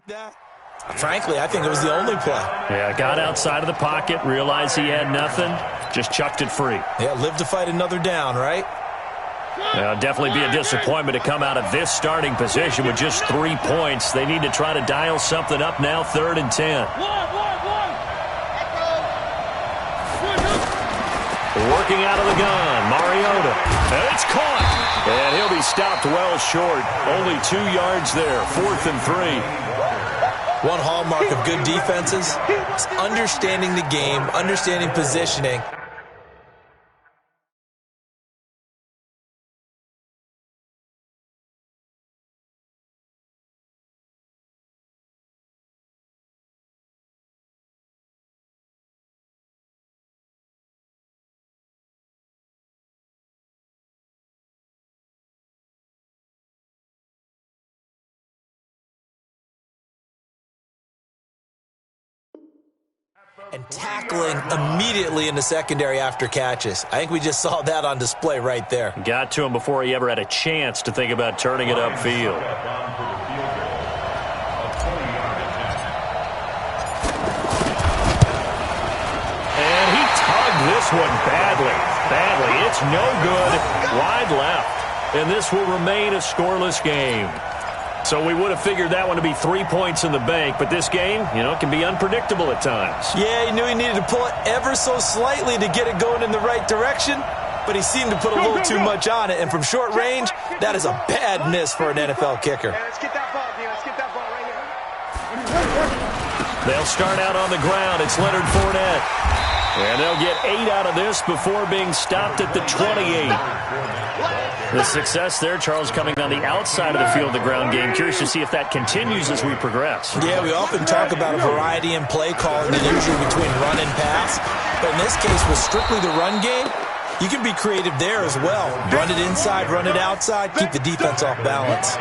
that? Frankly, I think it was the only play. Yeah, got outside of the pocket, realized he had nothing, just chucked it free. Yeah, live to fight another down, right? It'll definitely be a disappointment to come out of this starting position with just 3 points. They need to try to dial something up now, 3rd and 10. Working out of the gun, Mariota. And it's caught. And he'll be stopped well short. Only 2 yards there, 4th and 3. One hallmark of good defenses is understanding the game, understanding positioning. And tackling immediately in the secondary after catches. I think we just saw that on display right there. Got to him before he ever had a chance to think about turning it upfield. And he tugged this one badly. It's no good. Wide left. And this will remain a scoreless game. So we would have figured that one to be 3 points in the bank, but this game, can be unpredictable at times. Yeah, he knew he needed to pull it ever so slightly to get it going in the right direction, but he seemed to put a little too much on it, and from short range, that is a bad miss for an NFL kicker. Let's get that ball, D. Let's get that ball right here. They'll start out on the ground. It's Leonard Fournette. And they'll get 8 out of this before being stopped at the 28. The success there, Charles, coming on the outside of the field, the ground game. Curious to see if that continues as we progress. Yeah, we often talk about a variety in play calling, and usually between run and pass. But in this case, with strictly the run game, you can be creative there as well. Run it inside, run it outside, keep the defense off balance.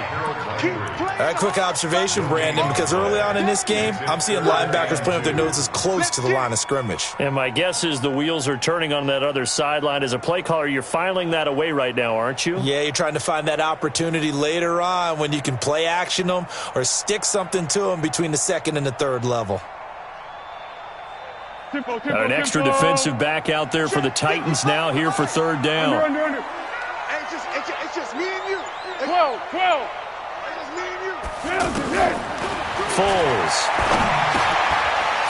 All right, quick observation, Brandon, because early on in this game, I'm seeing linebackers playing with their noses close to the line of scrimmage. And my guess is the wheels are turning on that other sideline. As a play caller, you're filing that away right now, aren't you? Yeah, you're trying to find that opportunity later on when you can play action them or stick something to them between the 2nd and the 3rd level. An extra defensive back out there for the Titans now here for 3rd down. Under. It's just me and you. 12. It's just me and you. Foles.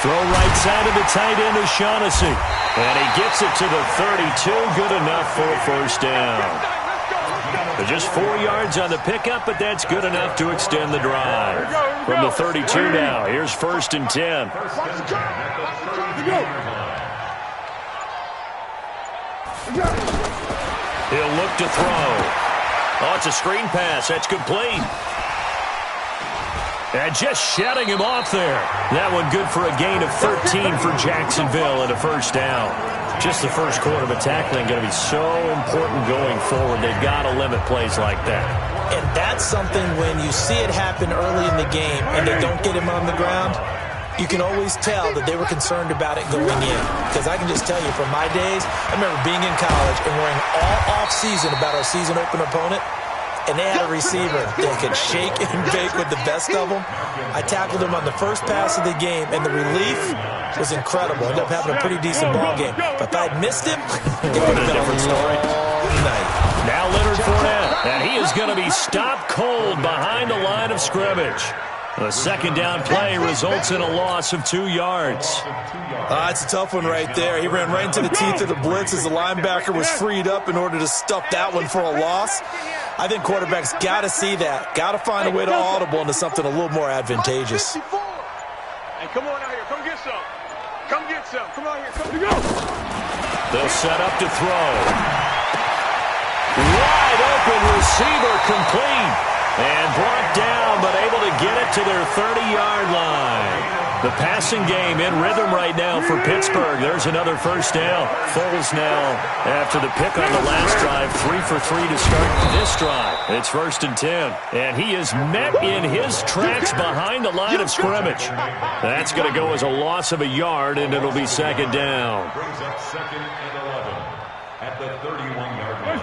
Throw right side of the tight end to Shaughnessy. And he gets it to the 32. Good enough for a 1st down. Just 4 yards on the pickup, but that's good enough to extend the drive. From the 32 now, here's 1st and 10. He'll look to throw. Oh, it's a screen pass. That's complete. And just shutting him off there. That one good for a gain of 13 for Jacksonville and a 1st down. Just the first quarter, but tackling going to be so important going forward. They've got to limit plays like that. And that's something when you see it happen early in the game and they don't get him on the ground, you can always tell that they were concerned about it going in. Because I can just tell you from my days, I remember being in college and worrying all off-season about our season open opponent. And they had a receiver that could shake and bake with the best of them. I tackled him on the first pass of the game, and the relief was incredible. Ended up having a pretty decent ball game. But if I'd missed him, it would have been a different story. Now Leonard Fournette, and he is going to be stopped cold behind the line of scrimmage. The 2nd down play results in a loss of 2 yards. It's a tough one right there. He ran right into the teeth of the blitz as the linebacker was freed up in order to stuff that one for a loss. I think quarterbacks got to see that. Got to find a way to audible into something a little more advantageous. Hey, come on out here. Come get some. Come get some. Come out here. Come to go. They'll set up to throw. Wide open receiver complete. And brought down, but able to get it to their 30-yard line. The passing game in rhythm right now for Pittsburgh. There's another 1st down. Foles now, after the pick on the last drive, 3 for 3 to start this drive. It's 1st and 10. And he is met in his tracks behind the line of scrimmage. That's going to go as a loss of a yard, and it'll be 2nd down.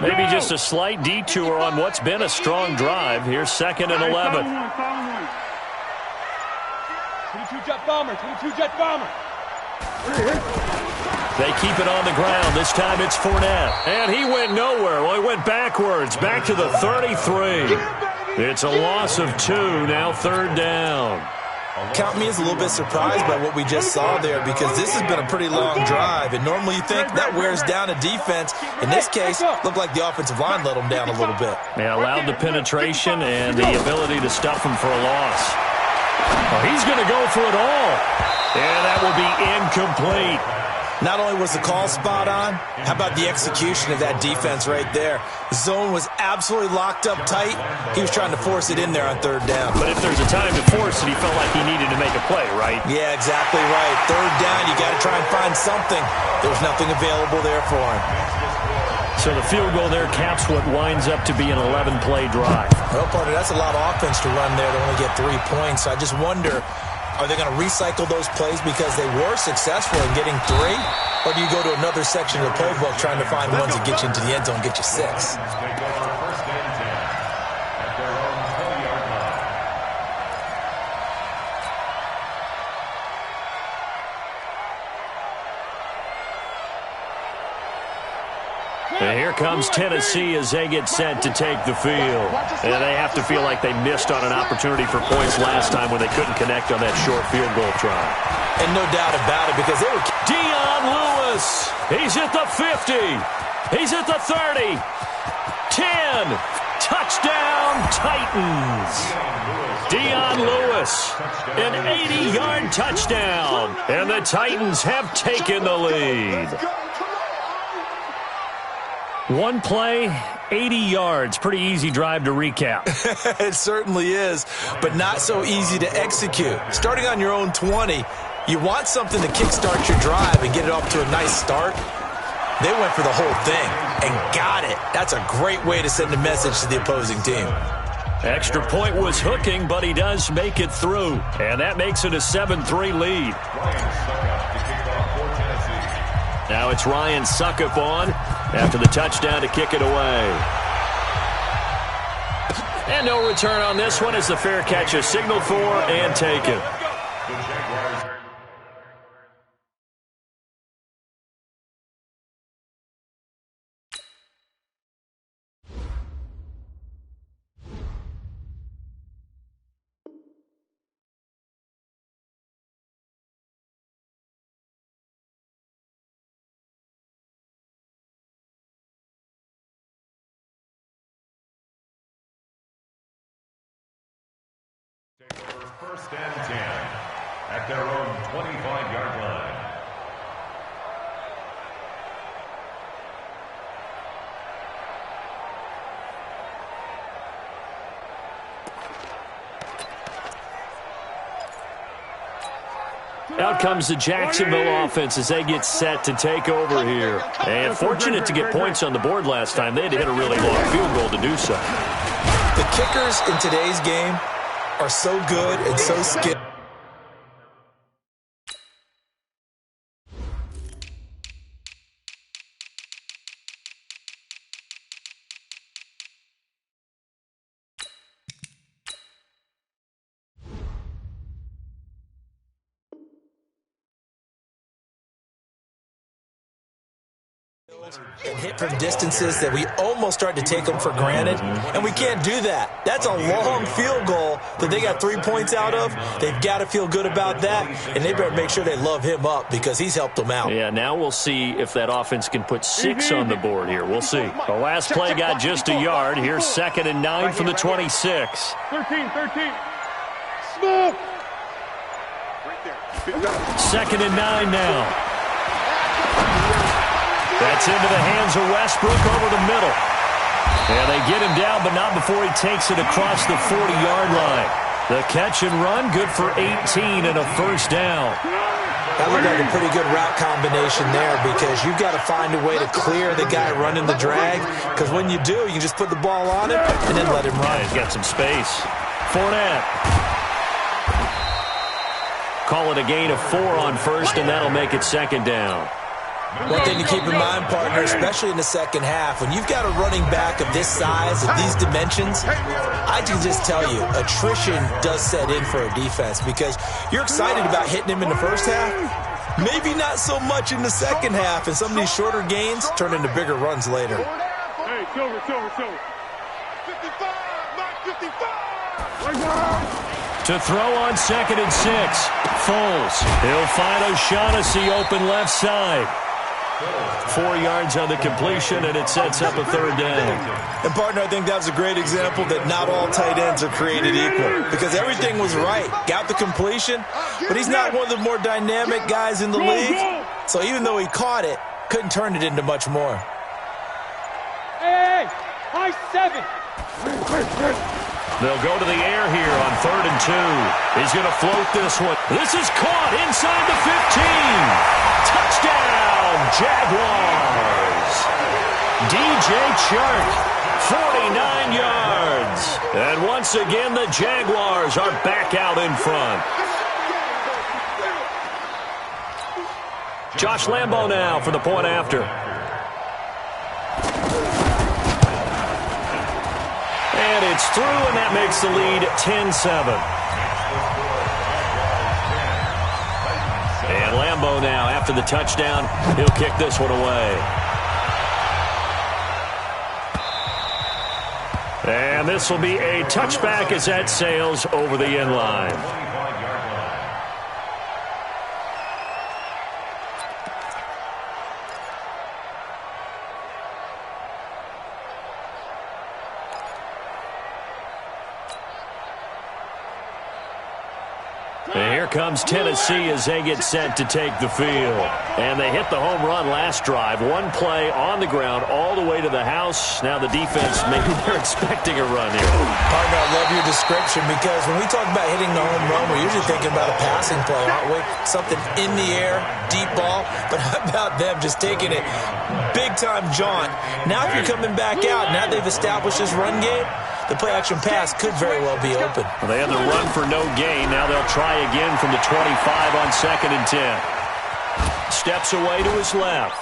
Maybe just a slight detour on what's been a strong drive. Here's 2nd and 11. 22 jet bomber, 22 jet bomber. They keep it on the ground. This time it's Fournette. And he went nowhere. Well, he went backwards, back to the 33. It's a loss of 2, now 3rd down. Count me as a little bit surprised by what we just saw there, because this has been a pretty long drive, and normally you think that wears down a defense. In this case, looked like the offensive line let them down a little bit. Yeah, allowed the penetration and the ability to stuff him for a loss. Oh, he's going to go for it all. And that will be incomplete. Not only was the call spot on, how about the execution of that defense right there? The zone was absolutely locked up tight. He was trying to force it in there on 3rd down. But if there's a time to force it, he felt like he needed to make a play, right? Yeah, exactly right. 3rd down, you got to try and find something. There was nothing available there for him. So the field goal there caps what winds up to be an 11-play drive. Well, partner, that's a lot of offense to run there to only get 3 points. So I just wonder, are they going to recycle those plays because they were successful in getting 3? Or do you go to another section of the playbook trying to find ones that get you into the end zone and get you 6? And here comes Tennessee as they get set to take the field. And they have to feel like they missed on an opportunity for points last time when they couldn't connect on that short field goal try. And no doubt about it, because they were... Dion Lewis, he's at the 50. He's at the 30. 10. Touchdown, Titans. Dion Lewis, an 80-yard touchdown. And the Titans have taken the lead. One play, 80 yards. Pretty easy drive to recap. It certainly is, but not so easy to execute. Starting on your own 20, you want something to kickstart your drive and get it off to a nice start. They went for the whole thing and got it. That's a great way to send a message to the opposing team. Extra point was hooking, but he does make it through. And that makes it a 7-3 lead. Now it's Ryan Suckup on after the touchdown to kick it away. And no return on this one as the fair catch is signaled for and taken. First and 10 at their own 25-yard line. Out comes the Jacksonville offense as they get set to take over here. And fortunate to get points on the board last time. They had to hit a really long field goal to do so. The kickers in today's game are so good and so skilled. And hit from distances that we almost start to take them for granted, and we can't do that. That's a long field goal that they got 3 points out of. They've got to feel good about that, and they better make sure they love him up because he's helped them out. Yeah, now we'll see if that offense can put 6 on the board here. We'll see. The last play got just a yard. Here's 2nd and 9 from the 26. 13. Smoke! 2nd and 9 now. That's into the hands of Westbrook over the middle. And they get him down, but not before he takes it across the 40-yard line. The catch and run, good for 18 and a first down. That looked like a pretty good route combination there because you've got to find a way to clear the guy running the drag, because when you do, you can just put the ball on him and then let him run. Yeah, he's got some space. Fournette. Call it a gain of 4 on first, and that'll make it 2nd down. One thing to keep in mind, partner, especially in the second half, when you've got a running back of this size, of these dimensions, I can just tell you, attrition does set in for a defense because you're excited about hitting him in the first half. Maybe not so much in the second half, and some of these shorter gains turn into bigger runs later. Hey, Silver. 55, not 55. To throw on 2nd and 6. Foles. He'll find O'Shaughnessy open left side. 4 yards on the completion, and it sets up a 3rd down. And, partner, I think that was a great example that not all tight ends are created equal because everything was right. Got the completion, but he's not one of the more dynamic guys in the league. So even though he caught it, couldn't turn it into much more. Hey, high 7. They'll go to the air here on 3rd and 2. He's going to float this one. This is caught inside the 15. Touchdown, Jaguars. DJ Chark, 49 yards. And once again, the Jaguars are back out in front. Josh Lambo now for the point after. And it's through, and that makes the lead 10-7. And Lambo now, after the touchdown, he'll kick this one away. And this will be a touchback as that sails over the end line. And here comes Tennessee as they get set to take the field. And they hit the home run last drive. One play on the ground all the way to the house. Now the defense, maybe they're expecting a run here. Partner, I love your description because when we talk about hitting the home run, we're usually thinking about a passing play, aren't we? Something in the air, deep ball. But how about them just taking it big-time jaunt? Now if you're coming back out, now they've established this run game, the play-action pass could very well be open. Well, they had the run for no gain. Now they'll try again from the 25 on 2nd and 10. Steps away to his left.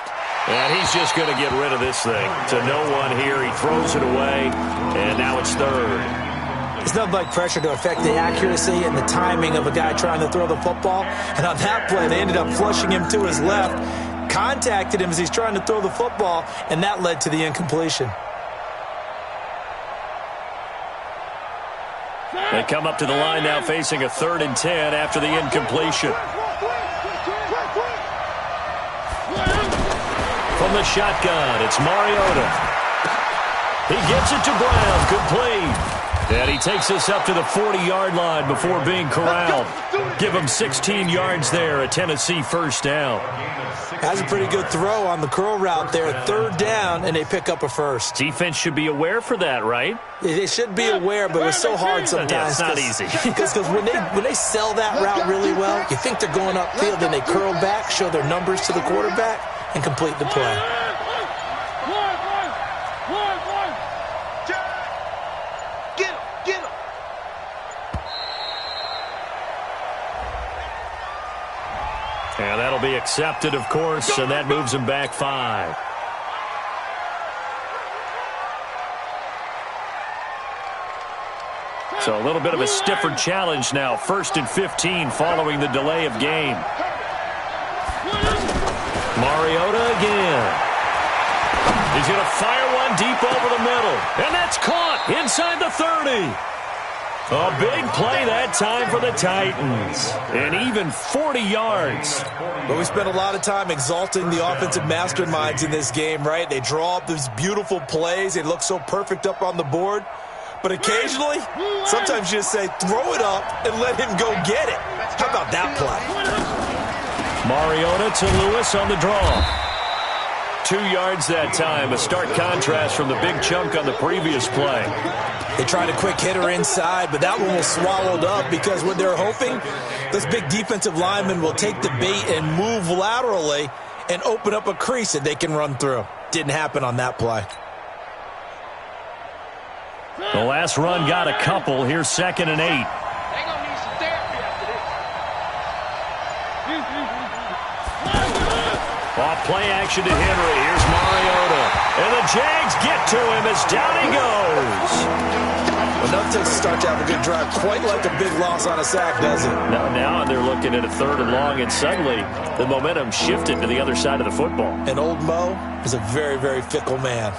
And he's just going to get rid of this thing. To no one here. He throws it away. And now it's 3rd. It's nothing like pressure to affect the accuracy and the timing of a guy trying to throw the football. And on that play, they ended up flushing him to his left. Contacted him as he's trying to throw the football. And that led to the incompletion. They come up to the line now facing a 3rd and 10 after the incompletion. From the shotgun, it's Mariota. He gets it to Brown, complete. And he takes us up to the 40-yard line before being corralled. Give him 16 yards there, a Tennessee 1st down. That's a pretty good throw on the curl route there. 3rd down, and they pick up a 1st. Defense should be aware for that, right? They should be aware, but it's so hard sometimes. Yeah, it's not easy. Because when they sell that route really well, you think they're going upfield, then they curl back, show their numbers to the quarterback, and complete the play. Get him. And that'll be accepted, of course, and that moves him back 5. So a little bit of a stiffer challenge now. 1st and 15 following the delay of game. Mariota again. He's going to fire one deep over the middle. And that's caught inside the 30. A big play that time for the Titans. And even 40 yards. But we spent a lot of time exalting the offensive masterminds in this game, right? They draw up these beautiful plays. They look so perfect up on the board. But occasionally, sometimes you just say, throw it up and let him go get it. How about that play? Mariota to Lewis on the draw. 2 yards that time. A stark contrast from the big chunk on the previous play. They tried a quick hitter inside, but that one was swallowed up because what they're hoping, this big defensive lineman will take the bait and move laterally and open up a crease that they can run through. Didn't happen on that play. The last run got a couple. Here's 2nd and 8. They're going to need some therapy after this. Off play action to Henry. Here's Mariota. And the Jags get to him as down he goes. Enough to start to have a good drive. Quite like a big loss on a sack, does it? Now they're looking at a 3rd and long, and suddenly the momentum shifted to the other side of the football. And old Mo is a very, very fickle man.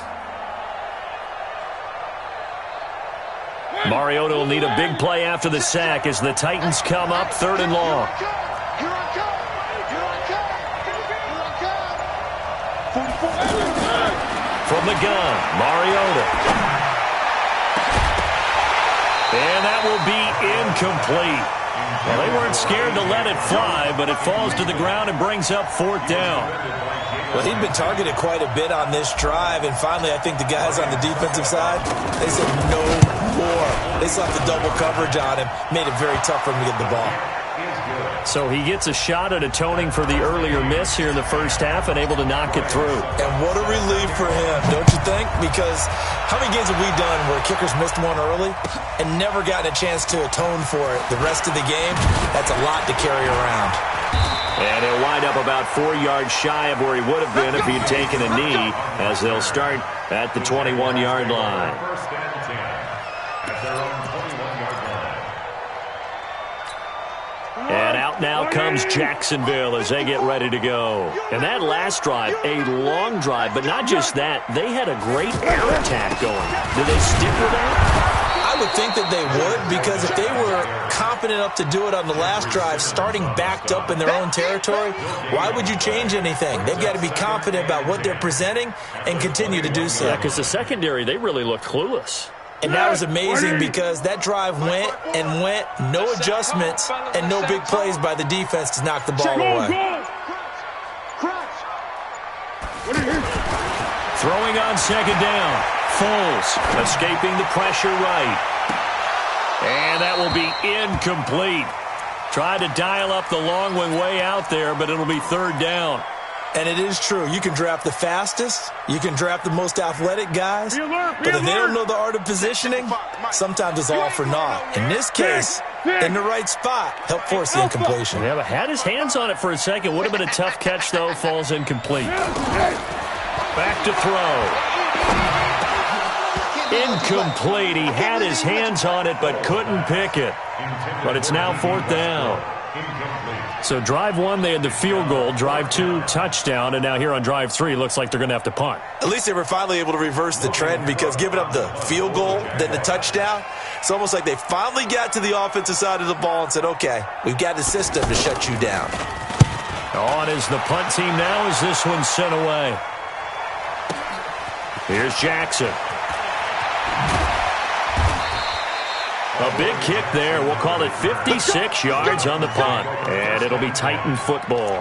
Mariota will need a big play after the sack as the Titans come up 3rd and long. From the gun, Mariota. And that will be incomplete. Well, they weren't scared to let it fly, but it falls to the ground and brings up 4th down. Well, he'd been targeted quite a bit on this drive, and finally I think the guys on the defensive side, they said no more. They slapped the double coverage on him, made it very tough for him to get the ball. So he gets a shot at atoning for the earlier miss here in the first half and able to knock it through. And what a relief for him, don't you think? Because how many games have we done where kickers missed one early and never gotten a chance to atone for it the rest of the game? That's a lot to carry around. And he'll wind up about 4 yards shy of where he would have been if he had taken a knee, as they'll start at the 21-yard line. First and 10 at their own 21-yard line. And out now comes Jacksonville as they get ready to go. And that last drive, a long drive, but not just that. They had a great air attack going. Do they stick with that? I would think that they would, because if they were confident enough to do it on the last drive, starting backed up in their own territory, why would you change anything? They've got to be confident about what they're presenting and continue to do so. Yeah, because the secondary, they really looked clueless. And that was amazing because that drive went and went, no adjustments and no big plays by the defense to knock the ball away. Throwing on 2nd down. Foles escaping the pressure right. And that will be incomplete. Tried to dial up the long one way out there, but it'll be 3rd down. And it is true. You can draft the fastest. You can draft the most athletic guys. But if they don't know the art of positioning, sometimes it's all for naught. In this case, in the right spot, help force the incompletion. Yeah, but had his hands on it for a second. Would have been a tough catch, though. Falls incomplete. Back to throw. Incomplete. He had his hands on it but couldn't pick it. But it's now 4th down. So drive 1, they had the field goal. Drive 2, touchdown. And now here on drive 3, looks like they're going to have to punt. At least they were finally able to reverse the trend, because giving up the field goal, then the touchdown, it's almost like they finally got to the offensive side of the ball and said, okay, we've got the system to shut you down. On is the punt team now as this one's sent away. Here's Jackson. A big kick there. We'll call it 56 yards on the punt. And it'll be Titan football.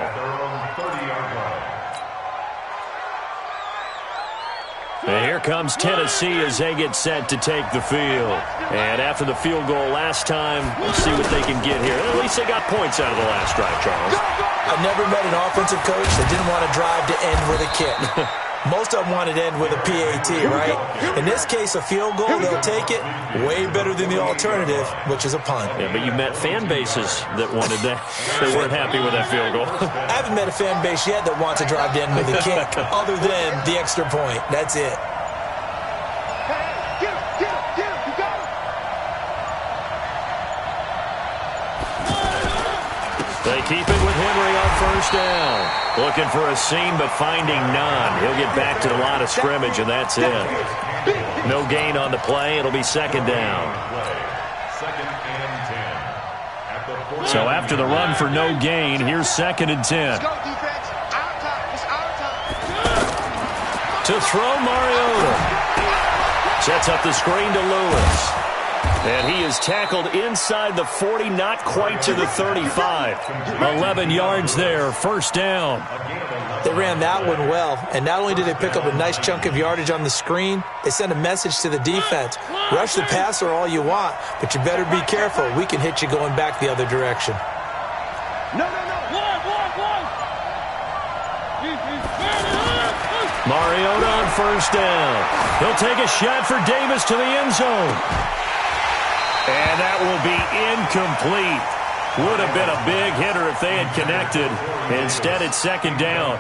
And here comes Tennessee as they get set to take the field. And after the field goal last time, we'll see what they can get here. At least they got points out of the last drive, Charles. I've never met an offensive coach that didn't want to drive to end with a kick. Most of them wanted to end with a PAT, right? In this case, a field goal, they'll take it. Way better than the alternative, which is a punt. Yeah, but you met fan bases that wanted that. They weren't happy with that field goal. I haven't met a fan base yet that wants to drive to end with a kick, other than the extra point. That's it. They keep it with Henry on 1st down. Looking for a seam, but finding none. He'll get back to the line of scrimmage, and that's it. No gain on the play. It'll be 2nd down. So after the run for no gain, here's 2nd and 10. To throw, Mariota. Sets up the screen to Lewis. And he is tackled inside the 40, not quite to the 35. 11 yards there, 1st down. They ran that one well, and not only did they pick up a nice chunk of yardage on the screen, they sent a message to the defense. Rush the passer all you want, but you better be careful. We can hit you going back the other direction. Mariota on 1st down. He'll take a shot for Davis to the end zone. And that will be incomplete. Would have been a big hitter if they had connected. Instead, it's second down.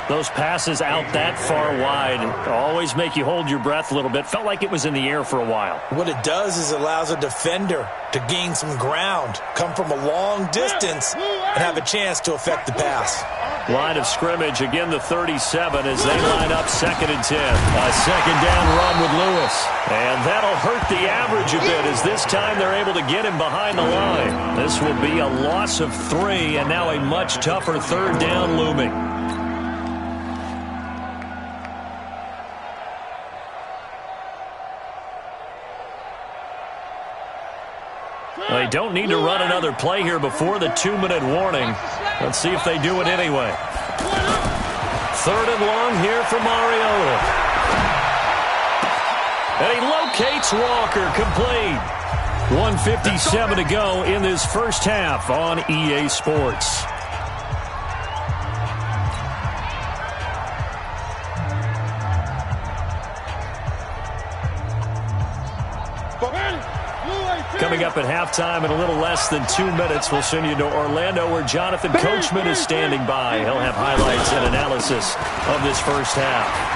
Those passes out that far wide always make you hold your breath a little bit. Felt like it was in the air for a while. What it does is it allows a defender to gain some ground, come from a long distance, and have a chance to affect the pass. Line of scrimmage, again the 37 as they line up 2nd and 10. A second down run with Lewis. And that'll hurt the average a bit as this time they're able to get him behind the line. This will be a loss of 3 and now a much tougher 3rd down looming. They don't need to run another play here before the 2-minute warning. Let's see if they do it anyway. 3rd and long here for Mariota. And he locates Walker, complete. 1:57 to go in this first half on EA Sports. Coming up at halftime in a little less than 2 minutes, we'll send you to Orlando where Jonathan Coachman is standing by. He'll have highlights and analysis of this first half.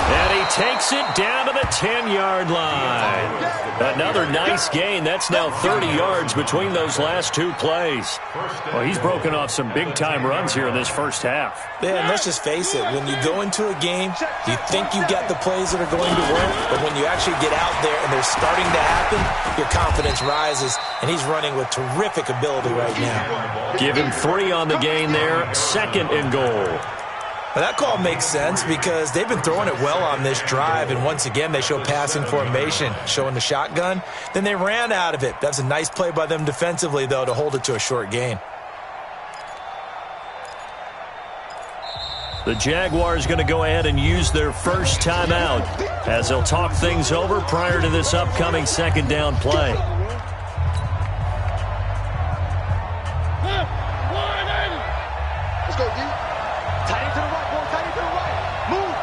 And he takes it down to the 10-yard line. Another nice gain. That's now 30 yards between those last 2 plays. Well, he's broken off some big-time runs here in this first half. Yeah, and let's just face it. When you go into a game, you think you got the plays that are going to work, but when you actually get out there and they're starting to happen, your confidence rises, and he's running with terrific ability right now. Give him 3 on the gain there. 2nd and goal. Well, that call makes sense because they've been throwing it well on this drive, and once again they show passing formation, showing the shotgun. Then they ran out of it. That's a nice play by them defensively, though, to hold it to a short gain. The Jaguars going to go ahead and use their first timeout as they'll talk things over prior to this upcoming 2nd down play. Let's go, D. Tight end to the right, boy. Tight end to the right. Move.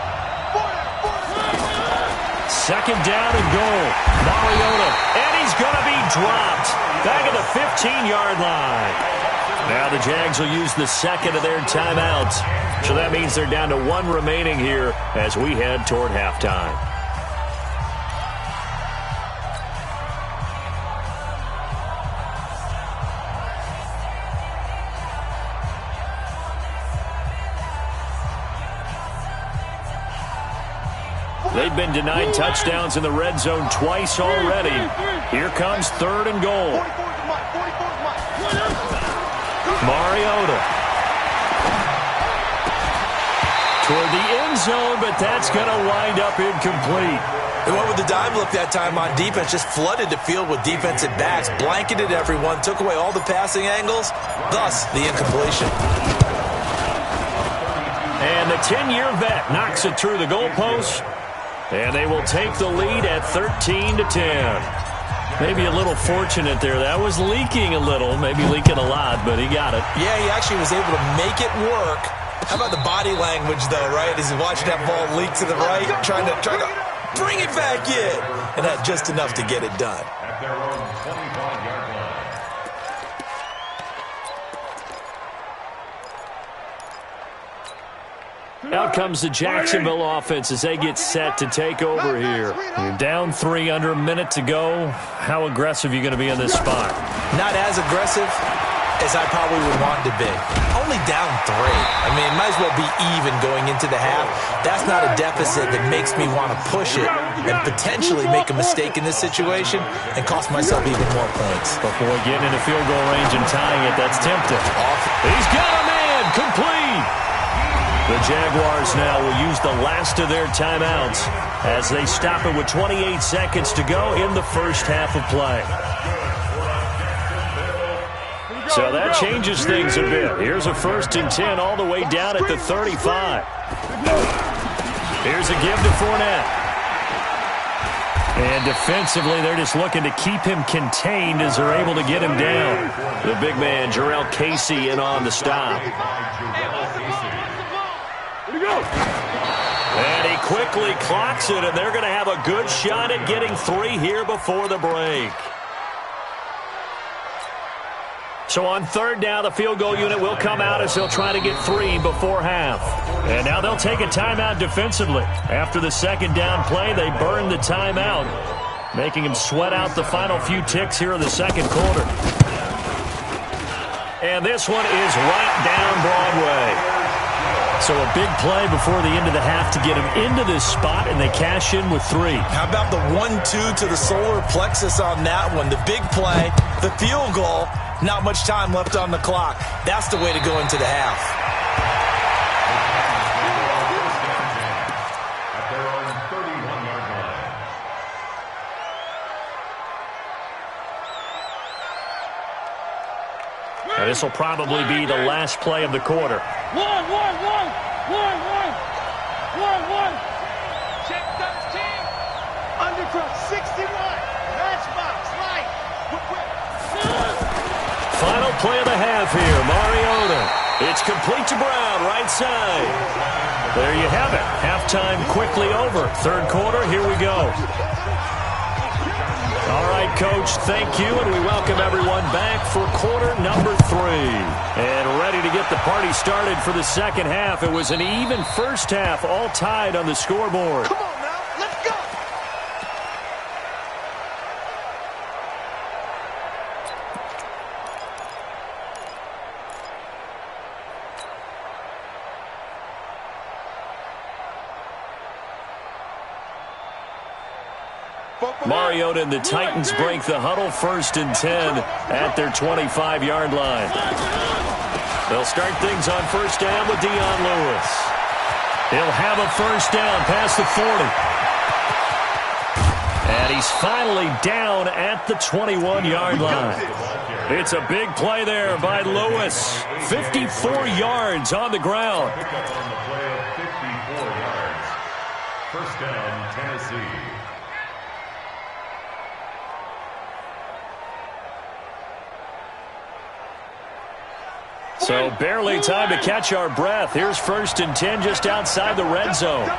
Second down and goal. Mariota. And he's going to be dropped. Back at the 15-yard line. Now the Jags will use the 2nd of their timeouts. So that means they're down to 1 remaining here as we head toward halftime. They've been denied touchdowns in the red zone twice already. Here comes 3rd and goal. Mariota. Toward the end zone, but that's going to wind up incomplete. They went with the dime look that time on defense, just flooded the field with defensive backs, blanketed everyone, took away all the passing angles, thus the incompletion. And the 10-year vet knocks it through the goalpost. And they will take the lead at 13-10. Maybe a little fortunate there. That was leaking a little, maybe leaking a lot, but he got it. Yeah, he actually was able to make it work. How about the body language, though, right? As he's watching that ball leak to the right, trying to bring it back in. And had just enough to get it done. At their own 25-yard line. Out comes the Jacksonville offense as they get set to take over here. You're down 3, under a minute to go. How aggressive are you going to be in this spot? Not as aggressive as I probably would want to be. Only down 3. I mean, might as well be even going into the half. That's not a deficit that makes me want to push it and potentially make a mistake in this situation and cost myself even more points. Before getting into field goal range and tying it, that's tempting. He's got a man, complete. The Jaguars now will use the last of their timeouts as they stop it with 28 seconds to go in the first half of play. So that changes things a bit. Here's a 1st and 10 all the way down at the 35. Here's a give to Fournette. And defensively, they're just looking to keep him contained as they're able to get him down. The big man, Jarrell Casey, in on the stop. And he quickly clocks it, and they're going to have a good shot at getting 3 here before the break. So on third down, the field goal unit will come out as they'll try to get 3 before half. And now they'll take a timeout defensively. After the second down play, they burn the timeout, making them sweat out the final few ticks here in the second quarter. And this one is right down Broadway. So a big play before the end of the half to get him into this spot, and they cash in with 3. How about the 1-2 to the solar plexus on that one? The big play, the field goal, not much time left on the clock. That's the way to go into the half. At their own 31-yard line. Now this will probably be the last play of the quarter. One. Check 13. Undercross 61. Matchbox light. Final play of the half here. Mariota. It's complete to Brown, right side. There you have it. Halftime quickly over. Third quarter, here we go. All right, Coach, thank you, and we welcome everyone back for quarter number 3. And ready to get the party started for the second half. It was an even first half, all tied on the scoreboard. Come on now, let's go. Mariota and the Titans break the huddle, 1st and 10 at their 25-yard line. They'll start things on first down with Dion Lewis. He'll have a first down past the 40. And he's finally down at the 21-yard line. It's a big play there by Lewis. 54 yards on the ground. Pick up on the play of 54 yards. First down, Tennessee. So barely time to catch our breath. Here's 1st and 10 just outside the red zone.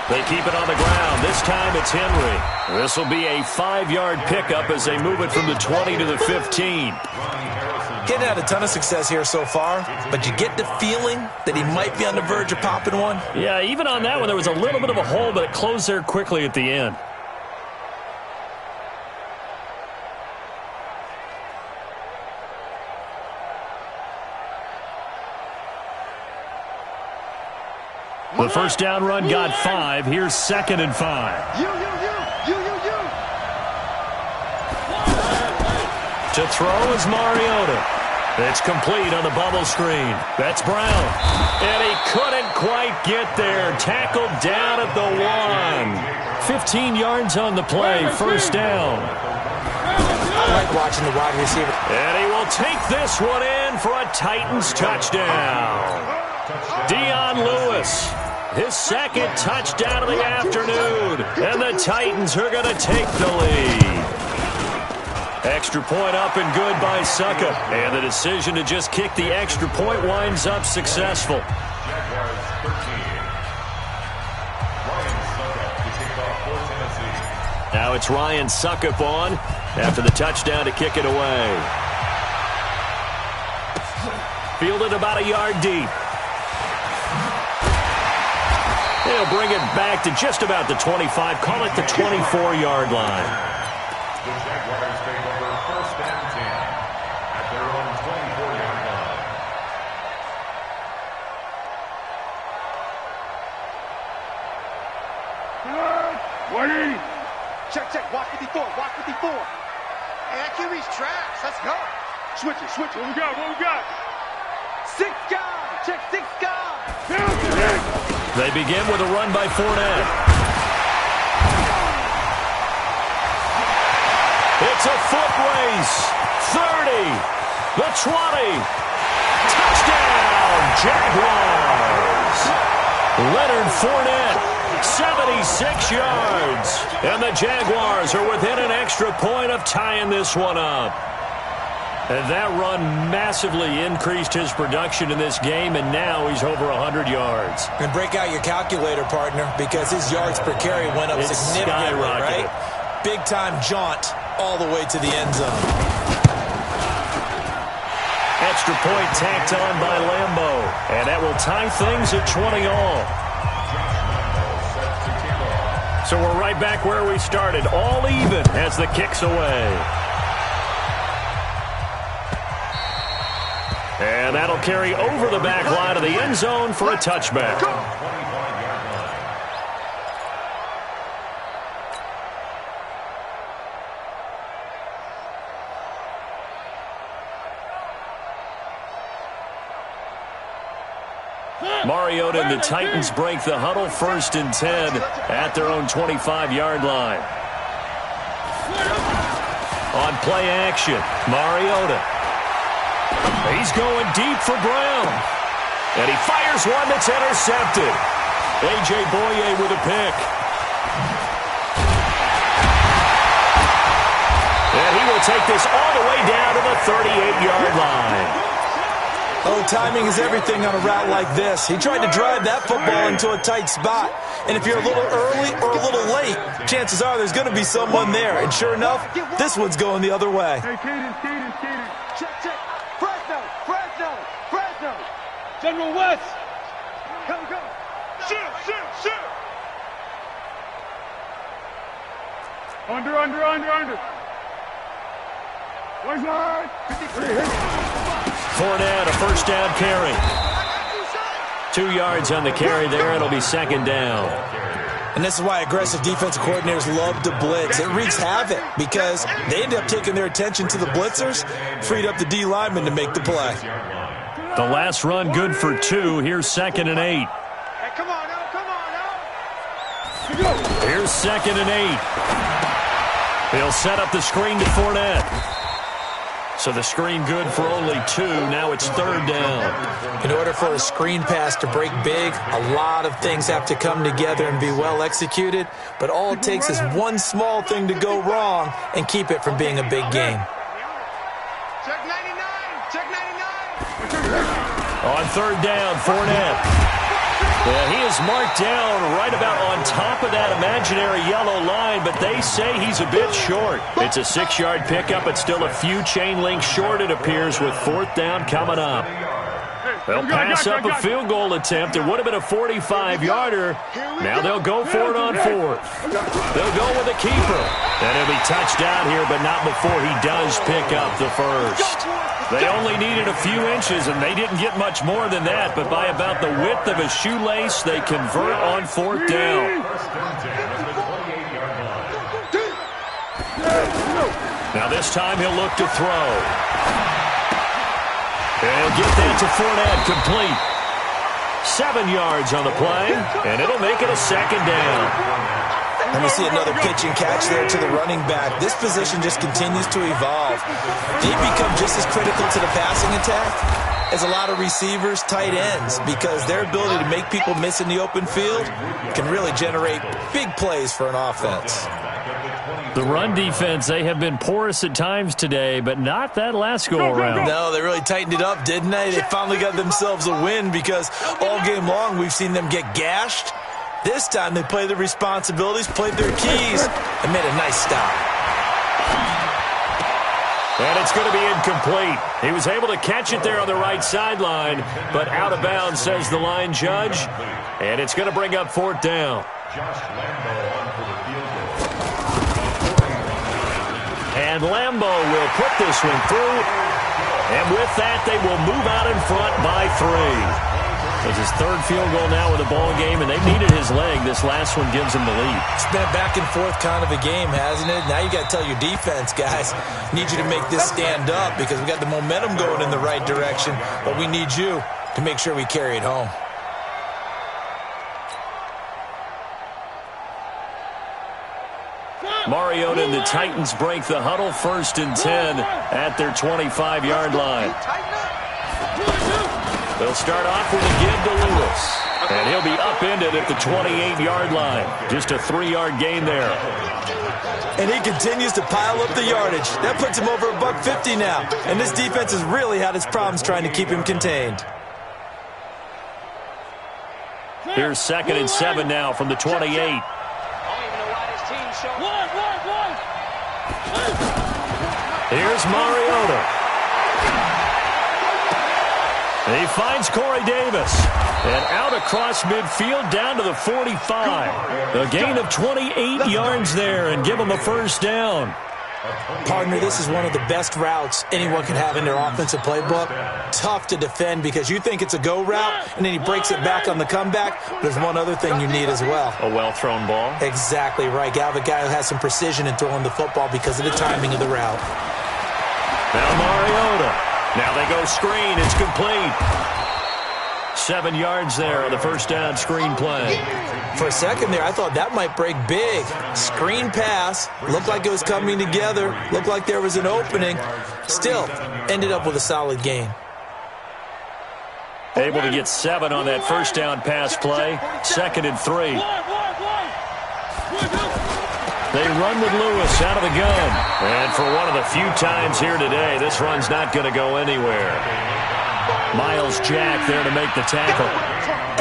They keep it on the ground. This time it's Henry. This will be a 5-yard pickup as they move it from the 20 to the 15. Getting had a ton of success here so far, but you get the feeling that he might be on the verge of popping one. Yeah, even on that one, there was a little bit of a hole, but it closed there quickly at the end. The first down run got 5. Here's 2nd and 5. You. To throw is Mariota. It's complete on the bubble screen. That's Brown. And he couldn't quite get there. Tackled down at the 1. 15 yards on the play. First down. I like watching the wide receiver. And he will take this one in for a Titans touchdown. Dion Lewis. His 2nd touchdown of the afternoon. And the Titans are going to take the lead. Extra point up and good by Sucka. And the decision to just kick the extra point winds up successful. Jaguars 13. Ryan Suckup to kick off for Tennessee. Now it's Ryan Suckup on after the touchdown to kick it away. Fielded about a yard deep. They'll bring it back to just about the 25. Call it the 24-yard line. The Jaguars take over 1st and 10 at their own 24-yard line. Check. Walk 54. Hey, I can reach tracks. Let's go. Switch it. What we got? 6 guys. Check 6 guys. They begin with a run by Fournette. It's a foot race. 30. The 20. Touchdown, Jaguars. Leonard Fournette, 76 yards. And the Jaguars are within an extra point of tying this one up. And that run massively increased his production in this game, and now he's over 100 yards. And break out your calculator, partner, because his yards per carry went up significantly, right? Big-time jaunt all the way to the end zone. extra point tacked on by Lambo. And that will tie things at 20 all. So we're right back where we started. All even as the kick's away. And that'll carry over the back line of the end zone for a touchback. Mariota and the Titans break the huddle, 1st and 10 at their own 25-yard line. On play action, Mariota. He's going deep for Brown. And he fires one that's intercepted. A.J. Boye with a pick. And he will take this all the way down to the 38-yard line. Oh, timing is everything on a route like this. He tried to drive that football into a tight spot. And if you're a little early or a little late, chances are there's going to be someone there. And sure enough, this one's going the other way. Hey, Cadence. Check. Fresno. General West. Go. Shoot. Under. One side. Fournette, a first down carry. 2 yards on the carry there. It'll be 2nd down. And this is why aggressive defensive coordinators love to blitz. It wreaks havoc because they end up taking their attention to the blitzers, freed up the D lineman to make the play. The last run good for 2. Here's 2nd and 8. Hey, come on now. Here's 2nd and 8. He'll set up the screen to Fournette. So the screen good for only 2. Now it's 3rd down. In order for a screen pass to break big, a lot of things have to come together and be well executed. But all it takes is one small thing to go wrong and keep it from being a big game. Check 99. On 3rd down, Fournette. Well, he is marked down right about on top of that imaginary yellow line, but they say he's a bit short. It's a 6-yard pickup, but still a few chain links short, it appears, with 4th down coming up. They'll pass up a field goal attempt. It would have been a 45-yarder. Now they'll go for it on 4th. They'll go with a keeper. And he'll be touched out here, but not before he does pick up the first. They only needed a few inches, and they didn't get much more than that, but by about the width of a shoelace, they convert on 4th down. Now this time he'll look to throw. And get that to Fournette, complete. 7 yards on the play, and it'll make it a 2nd down. And we see another pitch and catch there to the running back. This position just continues to evolve. They become just as critical to the passing attack as a lot of receivers, tight ends, because their ability to make people miss in the open field can really generate big plays for an offense. The run defense, they have been porous at times today, but not that last go-around. No, they really tightened it up, didn't they? They finally got themselves a win because all game long we've seen them get gashed. This time they played their responsibilities, played their keys, and made a nice stop. And it's going to be incomplete. He was able to catch it there on the right sideline, but out of bounds, says the line judge. And it's going to bring up 4th down. And Lambo will put this one through. And with that, they will move out in front by 3. It's his 3rd field goal now with a ball game, and they've needed his leg. This last one gives him the lead. It's been a back-and-forth kind of a game, hasn't it? Now you got to tell your defense, guys, need you to make this stand up because we got the momentum going in the right direction, but we need you to make sure we carry it home. Mariota and the Titans break the huddle, 1st and 10 at their 25-yard line. They'll start off with a give to Lewis. And he'll be upended at the 28-yard line. Just a 3-yard gain there. And he continues to pile up the yardage. That puts him over $150 now. And this defense has really had its problems trying to keep him contained. Here's 2nd and 7 now from the 28. Here's Mariota. He finds Corey Davis. And out across midfield down to the 45. A gain of 28 yards there and give him a first down. Partner, this is one of the best routes anyone can have in their offensive playbook. Tough to defend because you think it's a go route, and then he breaks it back on the comeback. There's one other thing you need as well. A well-thrown ball? Exactly right. Got a guy who has some precision in throwing the football because of the timing of the route. Now Mariota. Now they go screen. It's complete. 7 yards there on the first down screen play. For a second there, I thought that might break big. Screen pass. Looked like it was coming together. Looked like there was an opening. Still, ended up with a solid gain. Able to get 7 on that first down pass play. 2nd and 3. They run with Lewis out of the gun. And for one of the few times here today, this run's not going to go anywhere. Miles Jack there to make the tackle.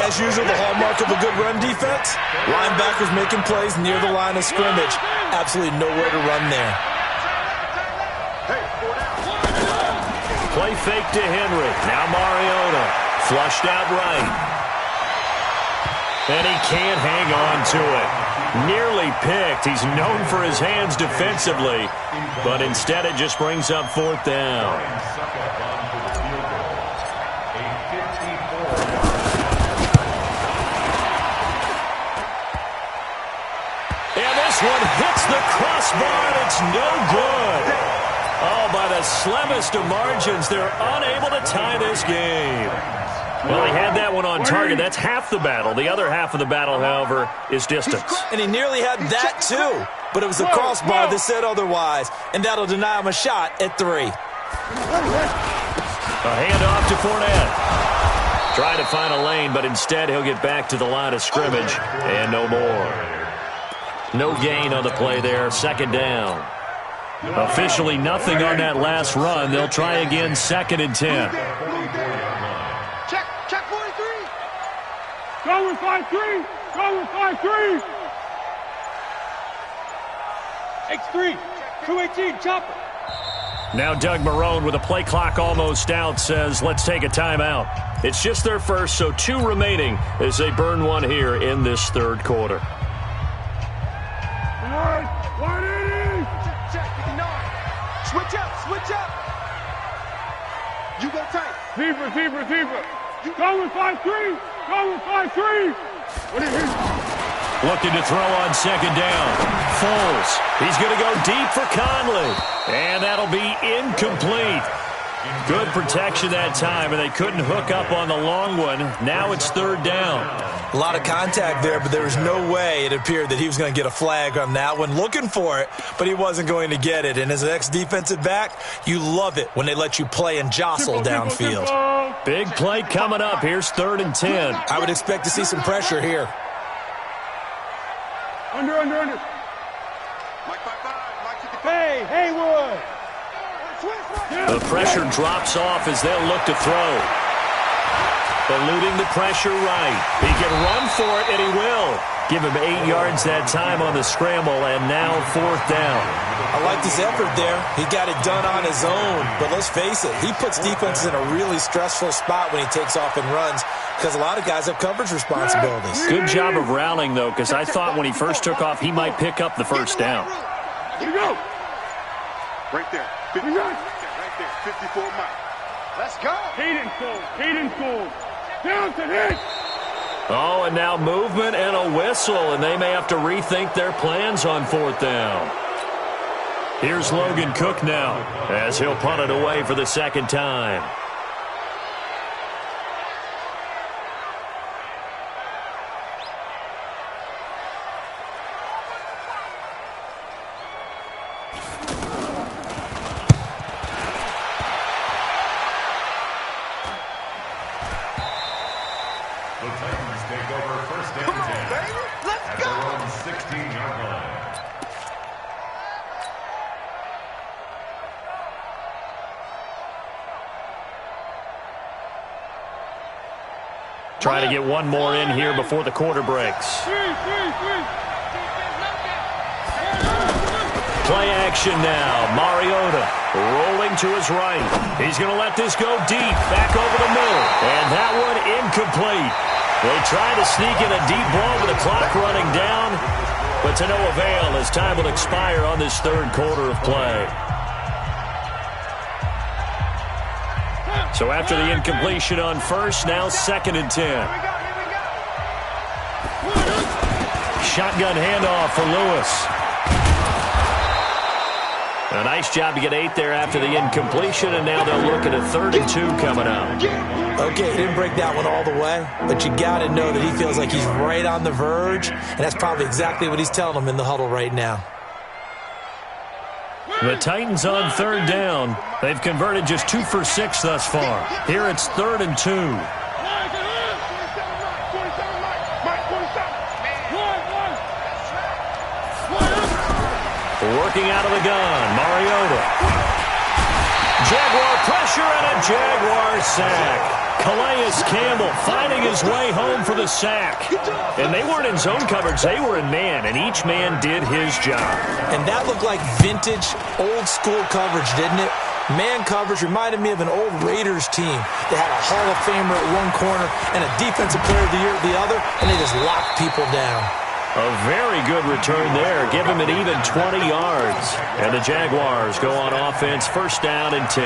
As usual, the hallmark of a good run defense, linebackers making plays near the line of scrimmage. Absolutely nowhere to run there. Play fake to Henry. Now Mariota. Flushed out right. And he can't hang on to it. Nearly picked. He's known for his hands defensively, but instead it just brings up 4th down. And this one hits the crossbar, and it's no good. Oh, by the slimmest of margins, they're unable to tie this game. Well, he had that one on target. That's half the battle. The other half of the battle, however, is distance. And he nearly had that, too. But it was the crossbar that said otherwise. And that'll deny him a shot at 3. A handoff to Fournette. Trying to find a lane, but instead he'll get back to the line of scrimmage. And no more. No gain on the play there. 2nd down. Officially nothing on that last run. They'll try again 2nd and 10. Check 43. Go with 5-3. Go with 5-3. X3. 218. Chopper. Now Doug Marrone with a play clock almost out says, let's take a timeout. It's just their first, so 2 remaining as they burn one here in this 3rd quarter. 180. Check 59. Switch up. You go tight. Zebra. Go with 5-3. Go with 5-3. What is it? Looking to throw on 2nd down. Foles. He's going to go deep for Conley. And that'll be incomplete. Good protection that time, and they couldn't hook up on the long one. Now it's 3rd down. A lot of contact there, but there was no way it appeared that he was going to get a flag on that one. Looking for it, but he wasn't going to get it. And as an ex-defensive back, you love it when they let you play and jostle downfield. Big play coming up. Here's 3rd and 10. I would expect to see some pressure here. Under. Mike 55. Mike 55. Hey, Haywood. The pressure drops off as they'll look to throw. Eluding the pressure right. He can run for it, and he will. Give him 8 yards that time on the scramble, and now 4th down. I liked his effort there. He got it done on his own. But let's face it, he puts defenses in a really stressful spot when he takes off and runs because a lot of guys have coverage responsibilities. Good job of rallying, though, because I thought when he first took off, he might pick up the first down. Here we go. Right there. 50, right there. 54 Mike. Let's go. Hayden Cole. Down to hit. Oh, and now movement and a whistle, and they may have to rethink their plans on 4th down. Here's Logan Cook now as he'll punt it away for the 2nd time. The Titans take over 1st and 10. Come on, baby. Let's at go. their own 16-yard line. Trying to get one more in here before the quarter breaks. Play action now. Mariota rolling him to his right. He's going to let this go deep, back over the middle. And that one incomplete. They try to sneak in a deep ball with the clock running down, but to no avail as time will expire on this third quarter of play. So after the incompletion on first, now 2nd and 10. Shotgun handoff for Lewis. A nice job to get 8 there after the incompletion, and now they'll look at a 3rd and 2 coming up. Okay, he didn't break that one all the way, but you got to know that he feels like he's right on the verge, and that's probably exactly what he's telling them in the huddle right now. The Titans on 3rd down. They've converted just 2 for 6 thus far. Here it's 3rd and 2. Working out of the gun, Mariota. Jaguar pressure and a Jaguar sack. Calais Campbell finding his way home for the sack. And they weren't in zone coverage, they were in man, and each man did his job. And that looked like vintage, old-school coverage, didn't it? Man coverage reminded me of an old Raiders team. They had a Hall of Famer at one corner and a Defensive Player of the Year at the other, and they just locked people down. A very good return there. Give him an even 20 yards. And the Jaguars go on offense, 1st down and 10.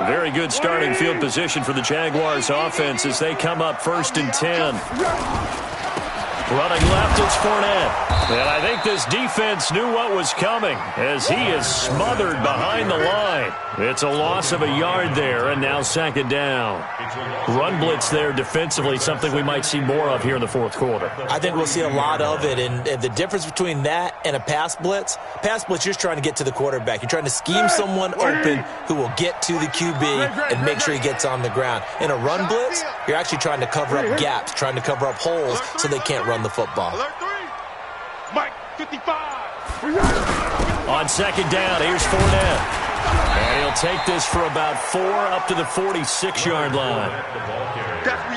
Very good starting field position for the Jaguars offense as they come up 1st and 10. Running left, it's Fournette. And I think this defense knew what was coming as he is smothered behind the line. It's a loss of a yard there, and now 2nd down. Run blitz there defensively, something we might see more of here in the 4th quarter. I think we'll see a lot of it, and the difference between that and a pass blitz, you're just trying to get to the quarterback. You're trying to scheme someone open who will get to the QB and make sure he gets on the ground. In a run blitz, you're actually trying to cover up gaps, trying to cover up holes so they can't run the football. Mike, 55. On 2nd down, here's Fournette. And he'll take this for about 4 up to the 46-yard line.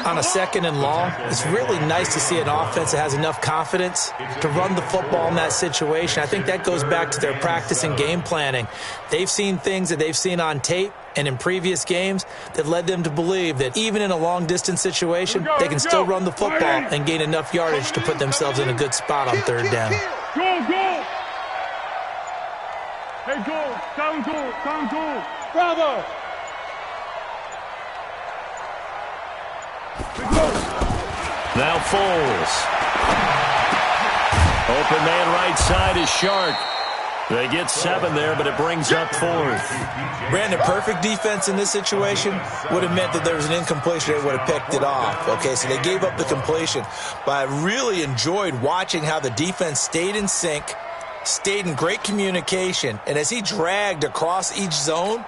On a 2nd and long, it's really nice to see an offense that has enough confidence to run the football in that situation. I think that goes back to their practice and game planning. They've seen things that they've seen on tape and in previous games that led them to believe that even in a long-distance situation, they can still run the football and gain enough yardage to put themselves in a good spot on 3rd down. Go! Hey, go! Down goal! Bravo! Now Foles. Open man right side is Shark. They get 7 there, but it brings up 4th. Brandon, perfect defense in this situation would have meant that there was an incompletion. They would have picked it off. Okay, so they gave up the completion. But I really enjoyed watching how the defense stayed in sync, stayed in great communication, and as he dragged across each zone,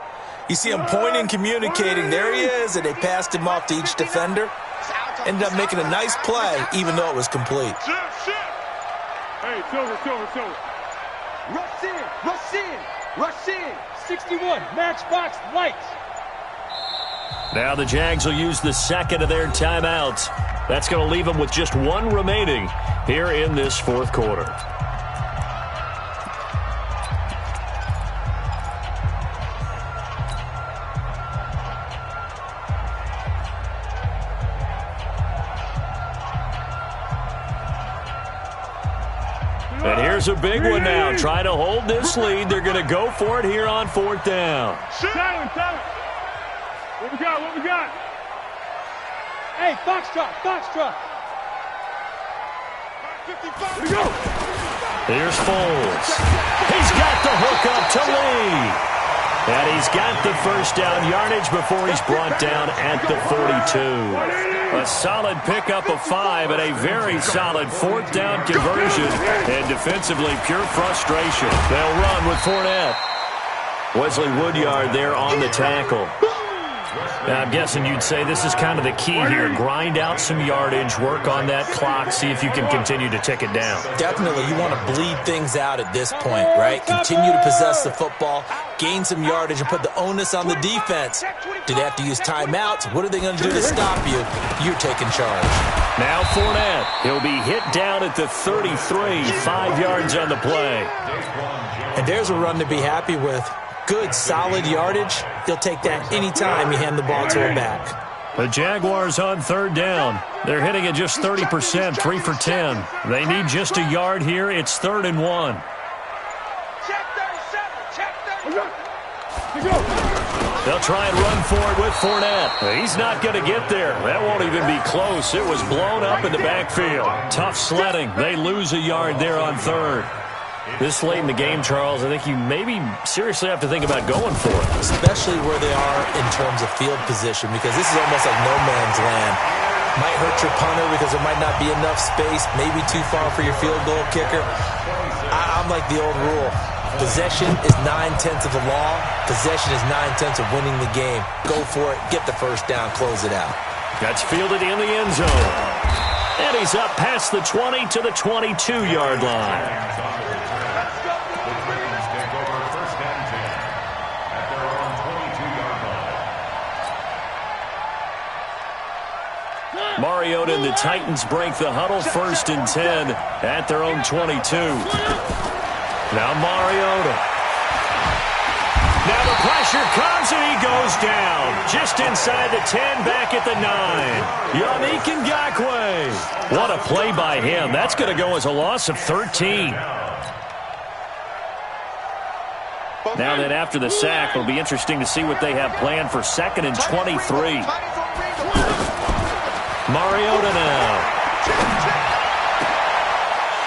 you see him pointing, communicating. There he is, and they passed him off to each defender. Ended up making a nice play, even though it was complete. Hey, Silver. Rush in. 61, matchbox lights. Now the Jags will use the 2nd of their timeouts. That's going to leave them with just 1 remaining here in this 4th quarter. And here's a big one now. Trying to hold this lead. They're going to go for it here on 4th down. Silent. What we got? Hey, Foxtrot. 55. Here we go. Here's Foles. He's got the hook up to Lee. And he's got the 1st down yardage before he's brought down at the 42. A solid pickup of 5 and a very solid 4th down conversion. And defensively, pure frustration. They'll run with Fournette. Wesley Woodyard there on the tackle. Now, I'm guessing you'd say this is kind of the key here. Grind out some yardage, work on that clock, see if you can continue to tick it down. Definitely, you want to bleed things out at this point, right? Continue to possess the football, gain some yardage, and put the onus on the defense. Do they have to use timeouts? What are they going to do to stop you? You're taking charge. Now Fournette. He'll be hit down at the 33, 5 yards on the play. And there's a run to be happy with. Good, solid yardage. He'll take that anytime you hand the ball to a back. The Jaguars on 3rd down. They're hitting at just 30%, 3 for 10. They need just a yard here. It's 3rd and 1. Check 37. Check 37. They'll try and run for it with Fournette. He's not going to get there. That won't even be close. It was blown up in the backfield. Tough sledding. They lose a yard there on 3rd. This late in the game, Charles, I think you maybe seriously have to think about going for it. Especially where they are in terms of field position, because this is almost like no man's land. Might hurt your punter because there might not be enough space, maybe too far for your field goal kicker. I'm like the old rule. Possession is 9/10 of the law. Possession is 9/10 of winning the game. Go for it, get the first down, close it out. That's fielded in the end zone. And he's up past the 20 to the 22-yard line. Mariota and the Titans break the huddle, 1st and 10 at their own 22. Now Mariota. Now the pressure comes and he goes down. Just inside the 10, back at the 9. Yannick Ngakoue. What a play by him. That's going to go as a loss of 13. Now that after the sack, it'll be interesting to see what they have planned for 2nd and 23. Mariota now.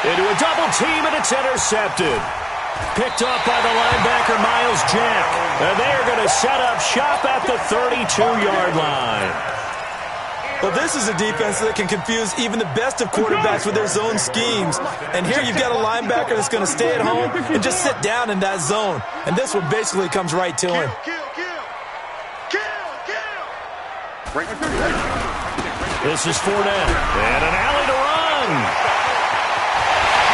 Into a double team, and it's intercepted. Picked off by the linebacker, Miles Jack. And they're going to set up shop at the 32-yard line. Well, this is a defense that can confuse even the best of quarterbacks with their zone schemes. And here you've got a linebacker that's going to stay at home and just sit down in that zone. And this one basically comes right to him. This is Fournette. And an alley to run.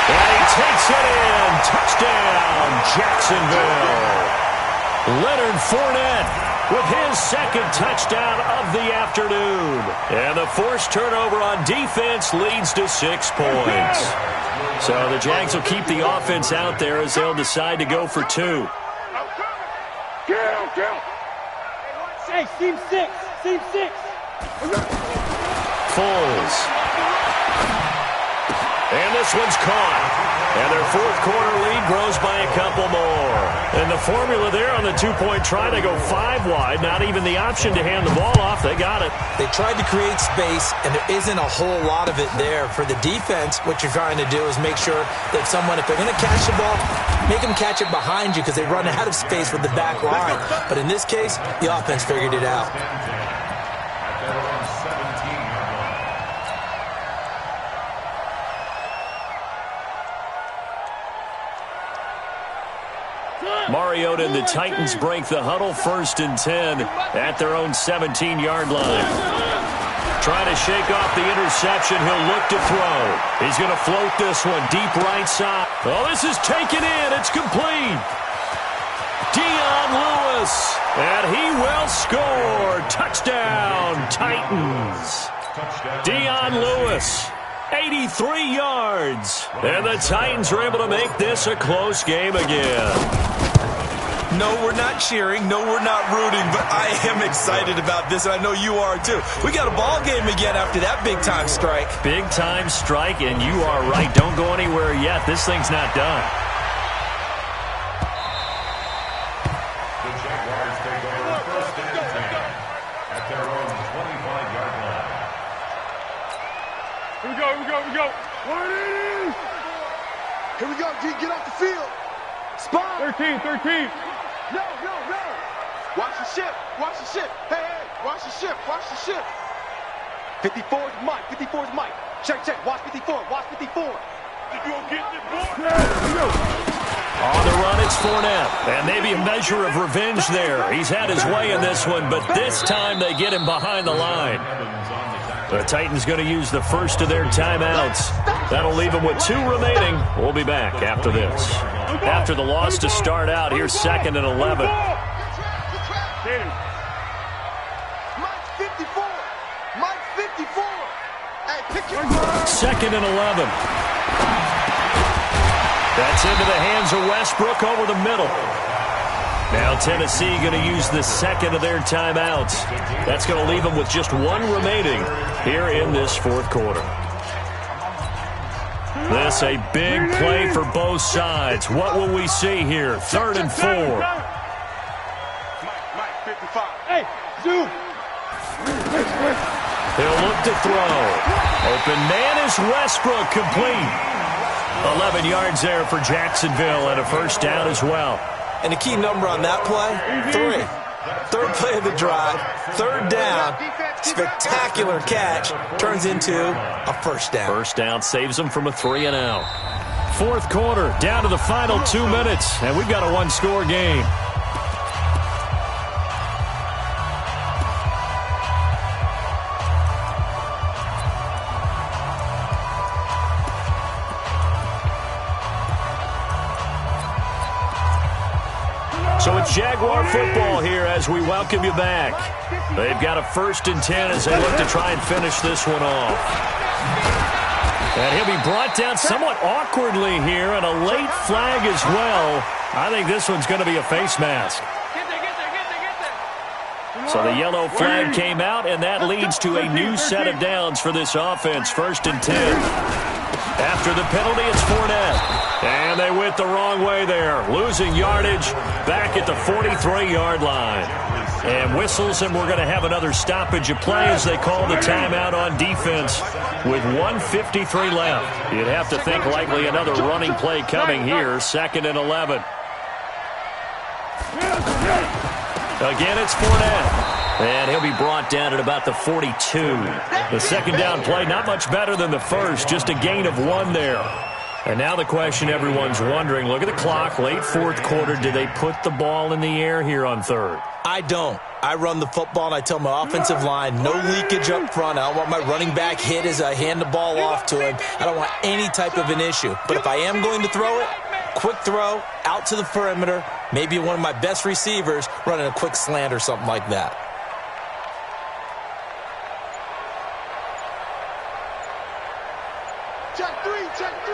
And he takes it in. Touchdown, Jacksonville. Leonard Fournette with his 2nd touchdown of the afternoon. And the forced turnover on defense leads to 6 points. So the Jags will keep the offense out there as they'll decide to go for 2. Hey, team 6. Team 6. Foles. And this one's caught. And their 4th quarter lead grows by a couple more. And the formula there on the 2-point try, they go 5 wide. Not even the option to hand the ball off. They got it. They tried to create space, and there isn't a whole lot of it there. For the defense, what you're trying to do is make sure that someone, if they're going to catch the ball, make them catch it behind you because they run out of space with the back line. But in this case, the offense figured it out. Mariota and the Titans break the huddle, 1st and 10 at their own 17-yard line. Trying to shake off the interception. He'll look to throw. He's going to float this one deep right side. Oh, this is taken in. It's complete. Dion Lewis. And he will score. Touchdown, Titans. Dion Lewis. 83 yards. And the Titans are able to make this a close game again. No, we're not cheering. No, we're not rooting. But I am excited about this, and I know you are too. We got a ball game again after that big-time strike. Big-time strike, and you are right. Don't go anywhere yet. This thing's not done. The Jaguars take over 1st and 10 at their own 25-yard line. Here we go, here we go, here we go. What it is? Here we go, G. Get off the field. Spot. 13, 13. No. Watch the ship. Watch the ship. Hey. Watch the ship. Watch the ship. 54's Mike. 54's Mike. Check. Watch 54. Watch 54. If you don't get this board. On the run, it's Fournette. And maybe a measure of revenge there. He's had his way in this one, but this time they get him behind the line. The Titans going to use the first of their timeouts. That'll leave them with 2 remaining. We'll be back after this. After the loss to start out, here's 2nd and 11. Mike 54. Hey, pick 2nd and 11. That's into the hands of Westbrook over the middle. Now Tennessee going to use the second of their timeouts. That's going to leave them with just one remaining here in this fourth quarter. This a big play for both sides. What will we see here? 3rd and 4. Mike, 55. Hey, Zoom. He'll look to throw. Open man is Westbrook, complete. 11 yards there for Jacksonville and a first down as well. And the key number on that play, 3. Third play of the drive, 3rd down, spectacular catch, turns into a first down. First down saves them from a 3 and out. Fourth quarter, down to the final 2 minutes, and we've got a one-score game. So it's Jaguar football here as we welcome you back. They've got a 1st and 10 as they look to try and finish this one off. And he'll be brought down somewhat awkwardly here, and a late flag as well. I think this one's going to be a face mask. So the yellow flag came out, and that leads to a new set of downs for this offense. 1st and 10. After the penalty, it's Fournette. And they went the wrong way there. Losing yardage back at the 43-yard line. And whistles, and we're going to have another stoppage of play as they call the timeout on defense with 1:53 left. You'd have to think likely another running play coming here. 2nd and 11. Again, it's Fournette. And he'll be brought down at about the 42. The second down play, not much better than the first, just a gain of 1 there. And now the question everyone's wondering, look at the clock, late fourth quarter, do they put the ball in the air here on 3rd? I don't. I run the football, and I tell my offensive line, no leakage up front. I don't want my running back hit as I hand the ball off to him. I don't want any type of an issue. But if I am going to throw it, quick throw, out to the perimeter, maybe one of my best receivers running a quick slant or something like that. Check 3, check 3.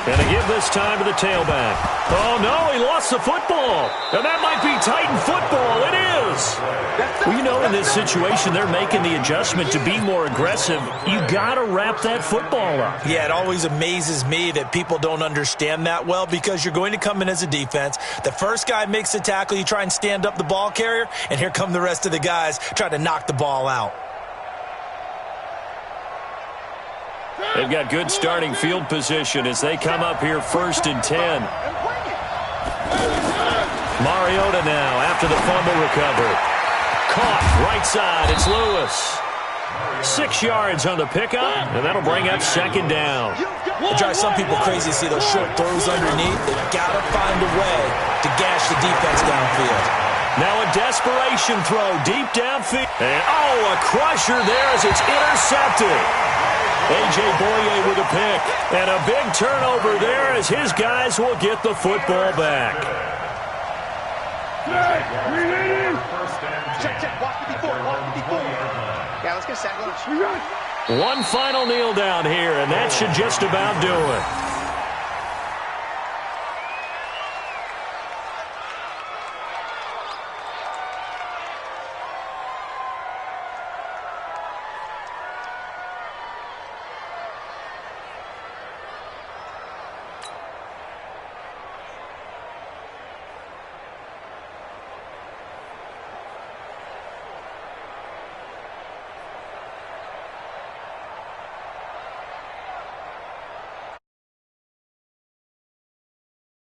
And to give this time to the tailback. Oh, no, he lost the football. And that might be Titan football. It is. Well, you know, in this situation, they're making the adjustment to be more aggressive. You got to wrap that football up. Yeah, it always amazes me that people don't understand that well, because you're going to come in as a defense. The first guy makes the tackle, you try and stand up the ball carrier, and here come the rest of the guys trying to knock the ball out. They've got good starting field position as they come up here 1st and 10. Mariota now after the fumble recovery. Caught right side. It's Lewis. 6 yards on the pickup, and that'll bring up 2nd down. It drives some people crazy to see those short throws underneath. They've got to find a way to gash the defense downfield. Now a desperation throw deep downfield. And, a crusher there as it's intercepted. A.J. Boye with a pick. And a big turnover there as his guys will get the football back. Check. Walk with the 4. Yeah, let's get a sack lunch. One final kneel down here, and that should just about do it.